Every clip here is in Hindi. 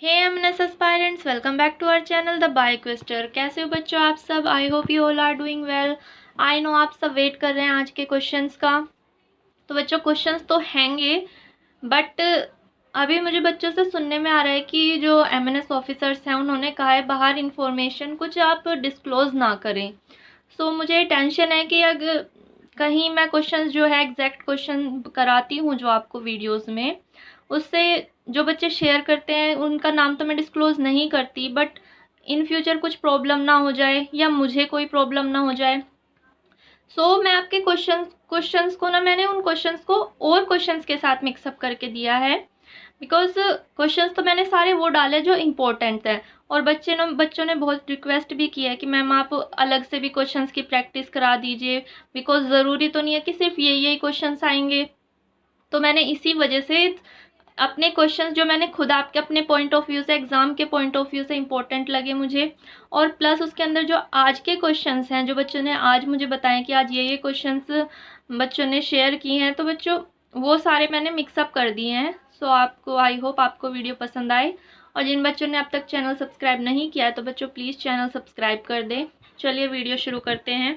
Hey MNS aspirants, welcome back to our channel the bikequester. कैसे हो बच्चों आप सब? I hope you all are doing well. I know आप सब वेट कर रहे हैं आज के क्वेश्चंस का। तो बच्चों क्वेश्चंस तो हैंगे, बट अभी मुझे बच्चों से सुनने में आ रहा है कि जो एमएनएस ऑफिसर्स हैं उन्होंने कहा है बाहर इंफॉर्मेशन कुछ आप डिस्क्लोज ना करें। सो मुझे टेंशन है कि अगर कहीं मैं क्वेश्चंस जो है एग्जैक्ट क्वेश्चन कराती हूँ जो आपको वीडियोस में, उससे जो बच्चे शेयर करते हैं उनका नाम तो मैं डिस्क्लोज नहीं करती, बट इन फ्यूचर कुछ प्रॉब्लम ना हो जाए या मुझे कोई प्रॉब्लम ना हो जाए। मैं आपके क्वेश्चंस को ना, मैंने उन क्वेश्चंस को और क्वेश्चंस के साथ मिक्सअप करके दिया है, बिकॉज क्वेश्चंस तो मैंने सारे वो डाले जो इम्पोर्टेंट है। और बच्चों ने बहुत रिक्वेस्ट भी किया है कि मैम आप अलग से भी क्वेश्चंस की प्रैक्टिस करा दीजिए, बिकॉज ज़रूरी तो नहीं है कि सिर्फ यही क्वेश्चंस आएंगे। तो मैंने इसी वजह से अपने क्वेश्चंस जो मैंने खुद आपके अपने पॉइंट ऑफ व्यू से, एग्जाम के पॉइंट ऑफ व्यू से इम्पोर्टेंट लगे मुझे, और प्लस उसके अंदर जो आज के क्वेश्चंस हैं जो बच्चों ने आज मुझे बताए कि आज ये क्वेश्चंस बच्चों ने शेयर किए हैं, तो बच्चों वो सारे मैंने मिक्सअप कर दिए हैं। आपको, आई होप आपको वीडियो पसंद आए। और जिन बच्चों ने अब तक चैनल सब्सक्राइब नहीं किया है तो बच्चों प्लीज़ चैनल सब्सक्राइब कर दें। चलिए वीडियो शुरू करते हैं।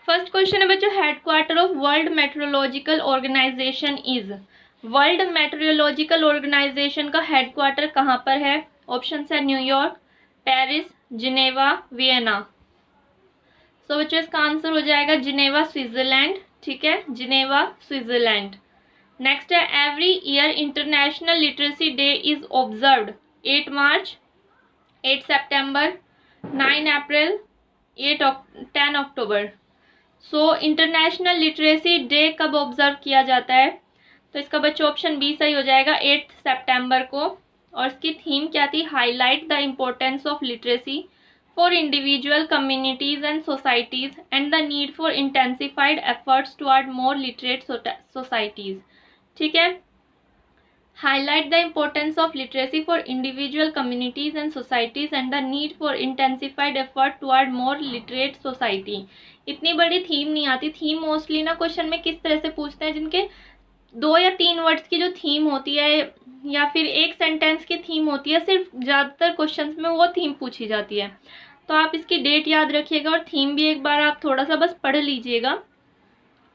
फर्स्ट क्वेश्चन है बच्चों, headquarter of world meteorological organisation is. World meteorological organisation का हेडक्वार्टर कहाँ पर है? ऑप्शन है न्यूयॉर्क, पेरिस, जिनेवा, वियना। बच्चों इसका आंसर हो जाएगा जिनेवा, स्विट्जरलैंड। ठीक है, जिनेवा, स्विट्जरलैंड। नेक्स्ट है, every year international literacy day is observed. 8 March, 8 September, 9 April, 10 October. International literacy day कब ऑब्जर्व किया जाता है? तो इसका बच्चों ऑप्शन बी सही हो जाएगा, 8 सितंबर को। और इसकी थीम क्या थी? Highlight the importance of literacy for individual communities and societies and the need for intensified efforts toward more literate societies. ठीक है, highlight the importance of literacy for individual communities and societies and the need for intensified effort toward more literate society। इतनी बड़ी थीम नहीं आती। थीम मोस्टली ना क्वेश्चन में किस तरह से पूछते हैं, जिनके 2 या 3 वर्ड्स की जो थीम होती है या फिर एक सेंटेंस की थीम होती है, सिर्फ ज़्यादातर क्वेश्चंस में वो थीम पूछी जाती है। तो आप इसकी डेट याद रखिएगा और थीम भी एक बार आप थोड़ा सा बस पढ़ लीजिएगा।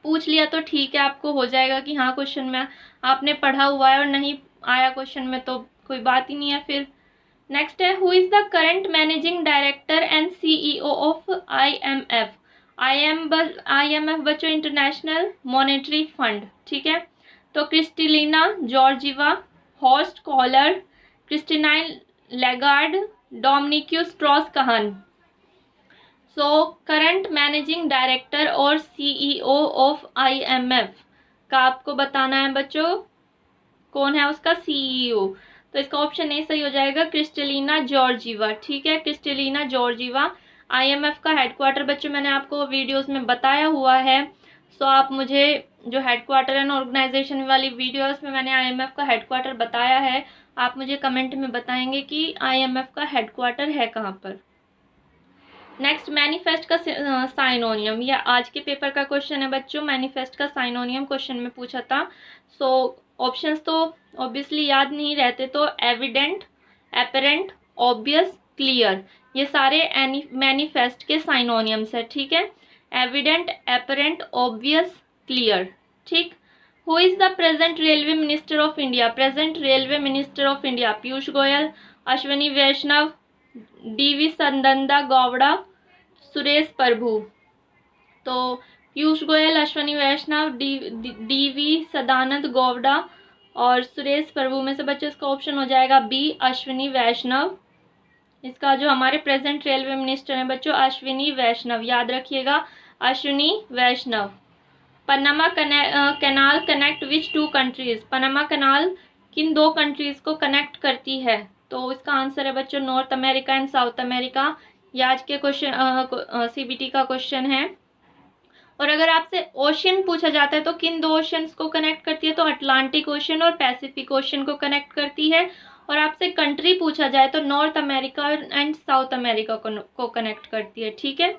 पूछ लिया तो ठीक है, आपको हो जाएगा कि हाँ क्वेश्चन में आपने पढ़ा हुआ है, और नहीं आया क्वेश्चन में तो कोई बात ही नहीं है फिर। नेक्स्ट है, who is the current managing director and CEO of IMF। IMF बच्चों इंटरनेशनल मॉनेटरी फंड। ठीक है, तो Kristalina Georgieva, Horst Kohler, Christine Lagarde, Dominique Strauss Kahn. Current managing director और सीईओ ऑफ IMF का आपको बताना है बच्चों, कौन है उसका सीईओ। तो इसका ऑप्शन ए सही हो जाएगा, क्रिस्टलिना जॉर्जिवा। ठीक है, क्रिस्टलिना जॉर्जिवा। IMF का हेडक्वार्टर बच्चों मैंने आपको वीडियोस में बताया हुआ है। आप मुझे जो हेडक्वार्टर एंड ऑर्गेनाइजेशन वाली वीडियोस में मैंने IMF का हेडक्वार्टर बताया है, आप मुझे कमेंट में बताएंगे कि IMF का हेडक्वार्टर है कहाँ पर। नेक्स्ट, मैनिफेस्ट का साइनोनियम, या आज के पेपर का क्वेश्चन है बच्चों। मैनिफेस्ट का साइनोनियम क्वेश्चन में पूछा था। ऑप्शंस तो ऑब्वियसली याद नहीं रहते, तो एविडेंट, एपरेंट, ऑब्वियस, क्लियर, ये सारे मैनिफेस्ट के साइनोनियम्स है। ठीक है, एविडेंट, एपरेंट, ऑब्वियस, क्लियर। ठीक। Who is the present railway minister of India? Present railway minister of India, Piyush Goyal, Ashwini Vaishnaw, DV Sadananda Gowda, Suresh Prabhu. तो पीयूष गोयल, अश्विनी वैष्णव, DV सदानंद गौड़ा और सुरेश प्रभु में से बच्चों इसका ऑप्शन हो जाएगा बी, अश्विनी वैष्णव। इसका जो हमारे प्रेजेंट रेलवे मिनिस्टर हैं बच्चों, अश्विनी वैष्णव, याद रखिएगा, Ashwini Vaishnaw. Panama canal connect which 2 countries? Panama canal किन 2 कंट्रीज को कनेक्ट करती है? तो इसका आंसर है बच्चों north America and South America. ये आज के क्वेश्चन CBT का क्वेश्चन है। और अगर आपसे ओशन पूछा जाता है तो किन 2 ओशंस को कनेक्ट करती है? तो अटलांटिक ओशन और पैसिफिक ओशन को कनेक्ट करती है। और आपसे कंट्री पूछा जाए तो North America and South America को कनेक्ट करती है। ठीक है।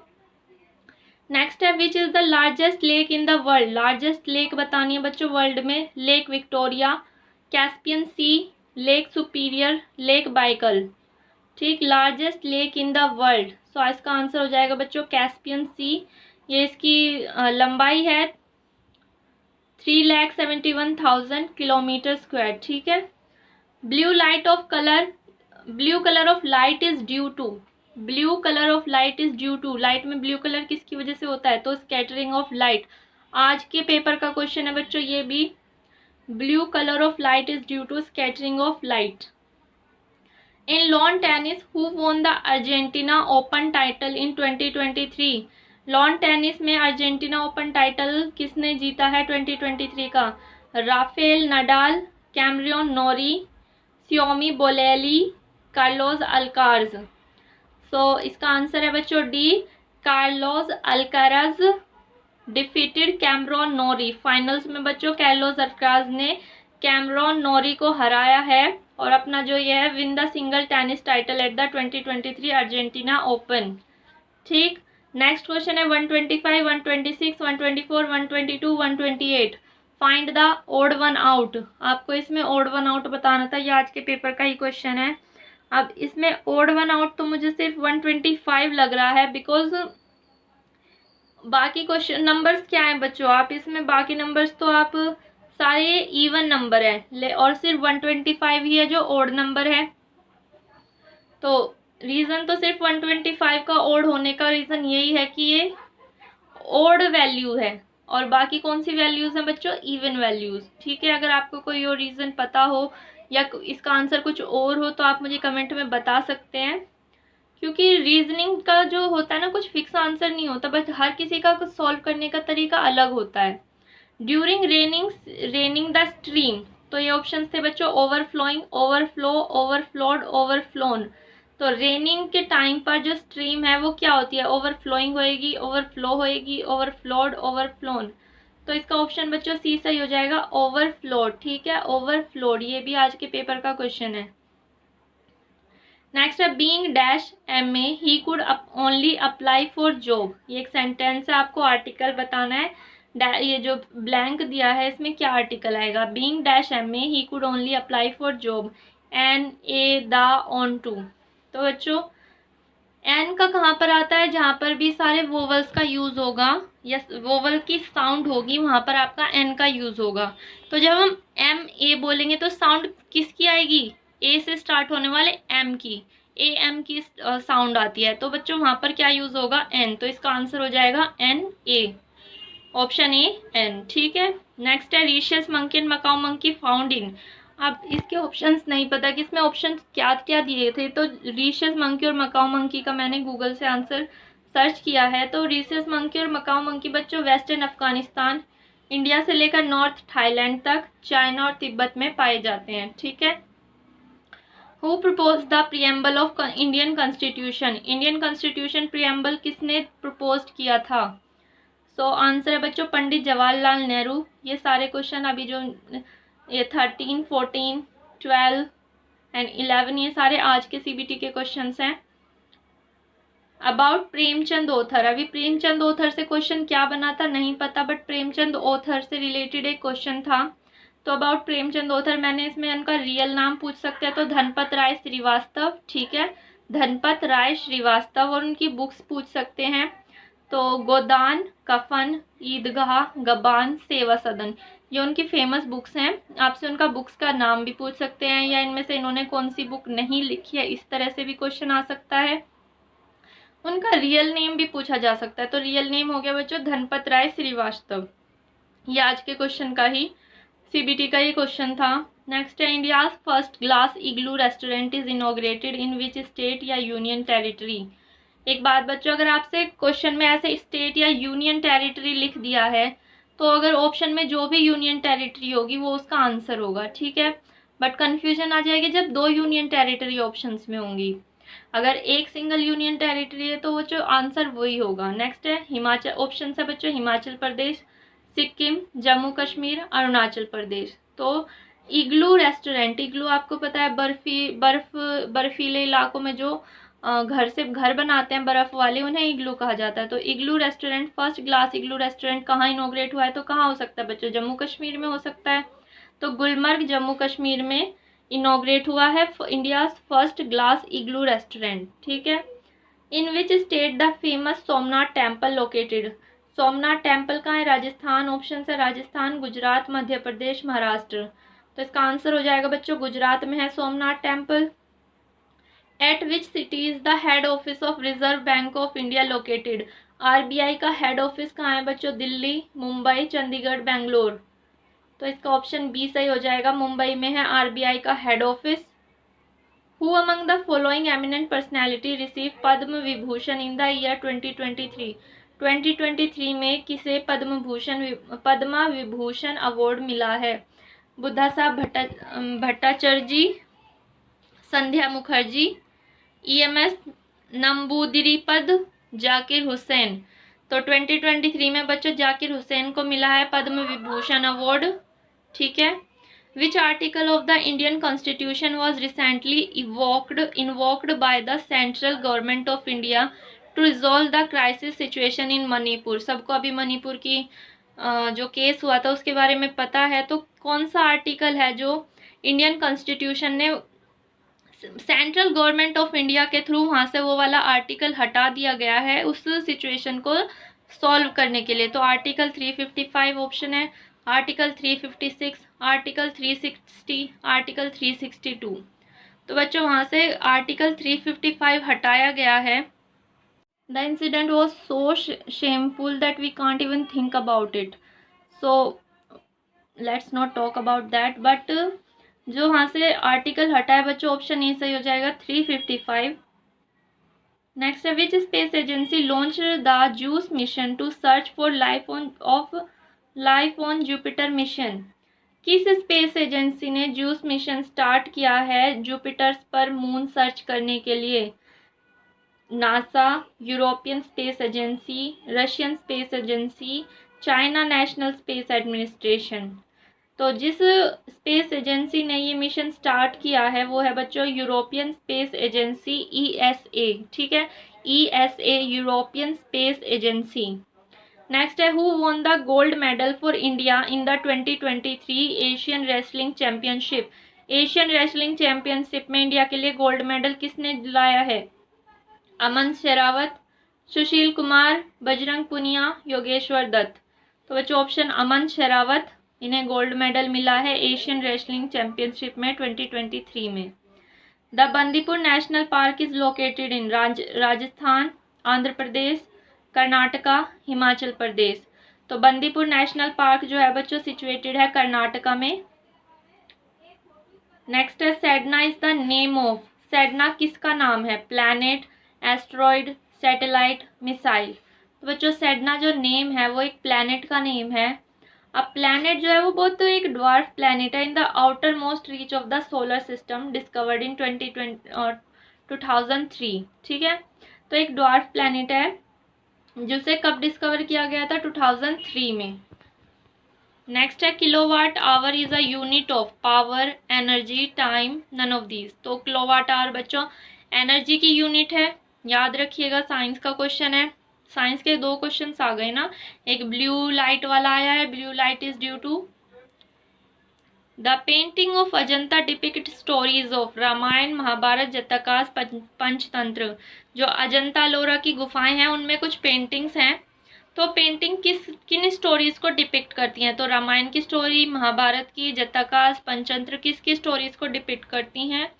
नेक्स्ट है, which is the largest lake in the world? Largest lake बतानी है बच्चों वर्ल्ड में। Lake Victoria, Caspian Sea, Lake Superior, Lake Baikal, ठीक। Largest lake in the world, so इसका आंसर हो जाएगा बच्चों कैस्पियन सी। ये इसकी लंबाई है 3,71,000 किलोमीटर स्क्वायर, ठीक है। Blue light of colour, blue colour of light is due to, blue colour of light is due to, light में ब्लू कलर किसकी वजह से होता है, तो स्कैटरिंग ऑफ लाइट। आज के पेपर का क्वेश्चन है बच्चों ये भी, blue colour of light is due to scattering of light. In lawn tennis who won the Argentina Open title इन 2023, लॉन टेनिस में अर्जेंटीना ओपन टाइटल किसने जीता है 2023 का, Rafael Nadal, Cameron Norrie, Simone Bolelli, Carlos Alcaraz. सो इसका आंसर है बच्चों D, Carlos Alcaraz defeated Cameron Norrie. Finals में बच्चों कार्लोस अल्काराज ने कैमरॉन नोरी को हराया है और अपना जो ये है win the single tennis title at the 2023 Argentina Open, ठीक। नेक्स्ट क्वेश्चन है 125, 126, 124, 122, 128। Find the odd one out. आपको इसमें ओड वन आउट बताना था, ये आज के पेपर का ही क्वेश्चन है। अब इसमें ओड वन आउट तो मुझे सिर्फ 125 लग रहा है, बिकॉज बाकी क्वेश्चन नंबर्स क्या है बच्चों, आप इसमें बाकी नंबर्स तो आप सारे इवन नंबर है और सिर्फ 125 ही है जो ओड नंबर है। तो रीजन तो सिर्फ 125 का ओड होने का रीजन यही है कि ये ओड वैल्यू है और बाकी कौन सी वैल्यूज हैं बच्चों, इवन वैल्यूज, ठीक है। अगर आपको कोई और रीजन पता हो या इसका आंसर कुछ और हो तो आप मुझे कमेंट में बता सकते हैं, क्योंकि रीजनिंग का जो होता है ना कुछ फिक्स आंसर नहीं होता, बट हर किसी का कुछ सॉल्व करने का तरीका अलग होता है। ड्यूरिंग रेनिंग द स्ट्रीम, तो ये ऑप्शन थे बच्चों ओवरफ्लोइंग, ओवरफ्लो, ओवरफ्लोड, ओवरफ्लोन। तो रेनिंग के टाइम पर जो स्ट्रीम है वो क्या होती है, ओवरफ्लोइंग होएगी, ओवरफ्लो होएगी, ओवरफ्लोड, ओवरफ्लोन। तो इसका ऑप्शन बच्चों सी सही हो जाएगा, ओवरफ्लोड, ठीक है, ओवरफ्लोड। ये भी आज के पेपर का क्वेश्चन है। नेक्स्ट है being dash MA he could only apply for job, ये एक सेंटेंस है, आपको आर्टिकल बताना है। ये जो ब्लैंक दिया है इसमें क्या आर्टिकल आएगा, being dash MA he could only apply for job, an, a, the, on to. तो बच्चों एन का कहाँ पर आता है, जहाँ पर भी सारे वोवल्स का यूज होगा या वोवल की साउंड होगी वहां पर आपका एन का यूज होगा। तो जब हम MA बोलेंगे तो साउंड किसकी आएगी, ए से स्टार्ट होने वाले एम की, AM की साउंड आती है। तो बच्चों वहां पर क्या यूज होगा, एन। तो इसका आंसर हो जाएगा NA, ऑप्शन ए एन, ठीक है। नेक्स्ट है rhesus monkey and macaque monkey found in. अब इसके ऑप्शंस नहीं पता कि इसमें ऑप्शंस क्या क्या दिए थे, तो रीशियस मंकी और मकाऊ मंकी का मैंने गूगल से आंसर सर्च किया है। तो रीशियस मंकी और मकाऊ मंकी बच्चों वेस्टर्न अफगानिस्तान, इंडिया से लेकर नॉर्थ थाईलैंड तक, चाइना और तिब्बत में पाए जाते हैं, ठीक है। Who propose the preamble of Indian constitution, Indian constitution preamble किसने प्रपोज किया था। सो आंसर है बच्चों पंडित जवाहरलाल नेहरू। ये सारे क्वेश्चन अभी जो ये 13, 14, 12 एंड 11 ये सारे आज के CBT के क्वेश्चंस हैं। अबाउट प्रेमचंद ऑथर, अभी प्रेमचंद ऑथर से क्वेश्चन क्या बना था नहीं पता, बट प्रेमचंद ऑथर से रिलेटेड एक क्वेश्चन था। तो अबाउट प्रेमचंद ऑथर मैंने इसमें उनका रियल नाम पूछ सकते हैं, तो धनपत राय श्रीवास्तव, ठीक है, धनपत राय श्रीवास्तव। और उनकी बुक्स पूछ सकते हैं, तो गोदान, कफन, ईदगाह, गबान, सेवा सदन, ये उनकी फेमस बुक्स हैं। आपसे उनका बुक्स का नाम भी पूछ सकते हैं या इनमें से इन्होंने कौन सी बुक नहीं लिखी है, इस तरह से भी क्वेश्चन आ सकता है। उनका रियल नेम भी पूछा जा सकता है, तो रियल नेम हो गया बच्चों धनपत राय श्रीवास्तव। ये आज के क्वेश्चन का ही CBT का ही क्वेश्चन था। नेक्स्ट है India's first glass igloo restaurant is inaugurated in which state या यूनियन टेरिटरी। एक बात बच्चों, अगर आपसे क्वेश्चन में ऐसे स्टेट या यूनियन टेरिटरी लिख दिया है तो अगर ऑप्शन में जो भी यूनियन टेरिटरी होगी वो उसका आंसर होगा, ठीक है। बट कंफ्यूजन आ जाएगी जब दो यूनियन टेरिटरी ऑप्शंस में होंगी। अगर एक सिंगल यूनियन टेरिटरी है तो वो जो आंसर वही होगा। नेक्स्ट है हिमाचल, ऑप्शन है बच्चों हिमाचल प्रदेश, सिक्किम, जम्मू कश्मीर, अरुणाचल प्रदेश। तो इग्लू रेस्टोरेंट, इग्लू आपको पता है बर्फीले इलाकों में जो घर से घर बनाते हैं बर्फ वाले, उन्हें इग्लू कहा जाता है। तो इग्लू restaurant, first glass igloo restaurant कहाँ इनॉग्रेट हुआ है, तो कहाँ हो सकता है बच्चों, जम्मू कश्मीर में हो सकता है। तो गुलमर्ग जम्मू कश्मीर में इनॉग्रेट हुआ है India first glass igloo restaurant, ठीक है। In which state the famous Somnath temple located, Somnath temple कहाँ है, राजस्थान। ऑप्शन है राजस्थान, गुजरात, मध्य प्रदेश, महाराष्ट्र। तो इसका आंसर हो जाएगा बच्चों गुजरात में है Somnath temple. Eight which city is the head office of reserve bank of India located, RBI का हेड ऑफिस कहाँ है बच्चों, दिल्ली, मुंबई, चंडीगढ़, बेंगलोर। तो इसका ऑप्शन बी सही हो जाएगा, मुंबई में है आरबीआई का head office. Who among the following eminent personality received Padma Vibhushan in the year 2023? 2023 में किसे पद्मा विभूषण अवार्ड मिला है? बुद्धा साहब भट्टाचार्य जी, संध्या मुखर्जी, ईएमएस नंबूदिरीपद, जाकिर हुसैन। तो 2023 में बच्चों जाकिर हुसैन को मिला है पद्म विभूषण अवार्ड, ठीक है। Which article of the Indian Constitution was recently invoked by the central government of India to resolve the crisis situation in Manipur? सबको अभी मणिपुर की जो केस हुआ था उसके बारे में पता है, तो कौन सा आर्टिकल है जो इंडियन कॉन्स्टिट्यूशन ने सेंट्रल गवर्नमेंट ऑफ इंडिया के थ्रू वहां से वो वाला आर्टिकल हटा दिया गया है उस सिचुएशन को सॉल्व करने के लिए? तो आर्टिकल 355 ऑप्शन है, आर्टिकल 356, आर्टिकल 360, आर्टिकल 362। तो बच्चों वहां से आर्टिकल 355 हटाया गया है। The incident was so shameful that we can't even think about it, so let's not talk about that. But जो वहां से आर्टिकल हटा है बच्चों, ऑप्शन ए सही हो जाएगा 355। नेक्स्ट है which space agency launch the JUICE mission to search for life on Jupiter mission? किस स्पेस एजेंसी ने जूस मिशन स्टार्ट किया है जुपिटर्स पर मून सर्च करने के लिए? NASA, European space agency, Russian space agency, China national space administration. तो जिस स्पेस एजेंसी ने ये मिशन स्टार्ट किया है वो है बच्चों यूरोपियन स्पेस एजेंसी, ईएसए, ठीक है, ESA European space Agency. Next है who won the gold medal for India in the 2023 Asian wrestling championship? Asian wrestling championship में इंडिया के लिए गोल्ड मेडल किसने दिलाया है? अमन शेरावत, सुशील कुमार, बजरंग पुनिया, योगेश्वर दत्त। तो बच्चों ऑप्शन अमन शेरावत, इन्हें गोल्ड मेडल मिला है एशियन रेसलिंग चैंपियनशिप में 2023 में। The Bandipur national park is located in Rajasthan, Andhra Pradesh, Karnataka, Himachal Pradesh. तो बंदीपुर नेशनल पार्क जो है बच्चों सिचुएटेड है कर्नाटका में। नेक्स्ट है Sedna is the name of, Sedna किसका नाम है? Planet, asteroid, satellite, missile. तो बच्चों सेडना जो नेम है वो एक प्लैनेट का नेम है। अब प्लैनेट जो है वो बहुत तो एक ड्वार्फ प्लैनेट है in the outer most reach of the solar system, discovered in 2003, ठीक है। तो एक ड्वार्फ प्लैनेट है जिसे कब डिस्कवर किया गया था? 2003 में। नेक्स्ट है kilowatt hour is a unit of power, energy, time, none of these. तो किलोवाट आवर बच्चों एनर्जी की यूनिट है, याद रखिएगा, साइंस का क्वेश्चन है। साइंस के 2 क्वेश्चन आ गए ना, एक ब्लू लाइट वाला आया है, blue light is due to the painting of Ajanta depict stories of Ramayana, Mahabharata, Jatakas, Panchatantra. जो अजंता लोरा की गुफाएं हैं उनमें कुछ पेंटिंग्स हैं, तो पेंटिंग किन स्टोरीज को डिपिक्ट करती हैं? तो रामायण की स्टोरी, महाभारत की, जटाकाश, पंचतंत्र किसकी स्टोरीज को डिपिक्ट करती हैं?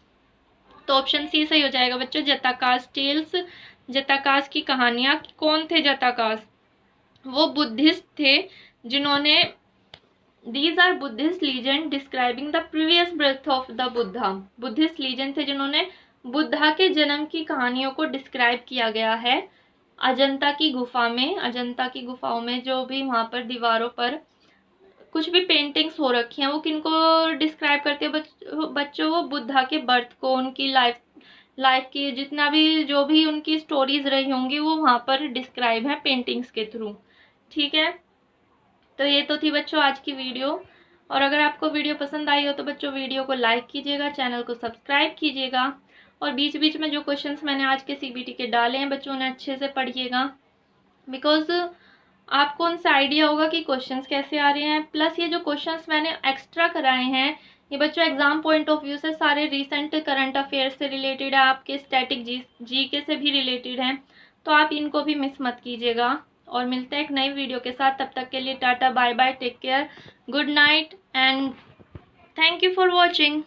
तो ऑप्शन सी सही हो जाएगा बच्चों, जटाकाश टेल्स, जटाकाश की कहानियां। कौन थे जटाकाश? वो बुद्धिस्ट थे जिन्होंने, these are Buddhist legend describing the previous birth of the Buddha. Buddhist legend थे जिन्होंने बुद्धा के जन्म की कहानियों को डिस्क्राइब किया गया है अजंता की गुफा में। अजंता की गुफाओं में जो भी वहां पर दीवारों पर कुछ भी पेंटिंग्स हो रखी हैं वो किनको डिस्क्राइब करती है बच्चों? वो बुद्धा के बर्थ को, उनकी लाइफ की जितना भी जो भी उनकी स्टोरीज रही होंगी वो वहां पर डिस्क्राइब है पेंटिंग्स के थ्रू, ठीक है। तो ये तो थी बच्चों आज की वीडियो, और अगर आपको वीडियो पसंद आई हो तो बच्चों वीडियो को लाइक कीजिएगा, चैनल को सब्सक्राइब कीजिएगा, और बीच बीच में जो क्वेश्चंस मैंने आज के सीबीटी के डाले हैं बच्चों उन्हें अच्छे से पढ़िएगा, बिकॉज आपको उनसे आइडिया होगा कि क्वेश्चंस कैसे आ रहे हैं। प्लस ये जो क्वेश्चंस मैंने एक्स्ट्रा कराए हैं ये बच्चों एग्जाम पॉइंट ऑफ व्यू से सारे रिसेंट करंट अफेयर से रिलेटेड है, आपके स्टैटिक जीके से भी रिलेटेड हैं, तो आप इनको भी मिस मत कीजिएगा। और मिलते हैं एक नई वीडियो के साथ, तब तक के लिए tata bye bye, take care, good night and thank you for watching.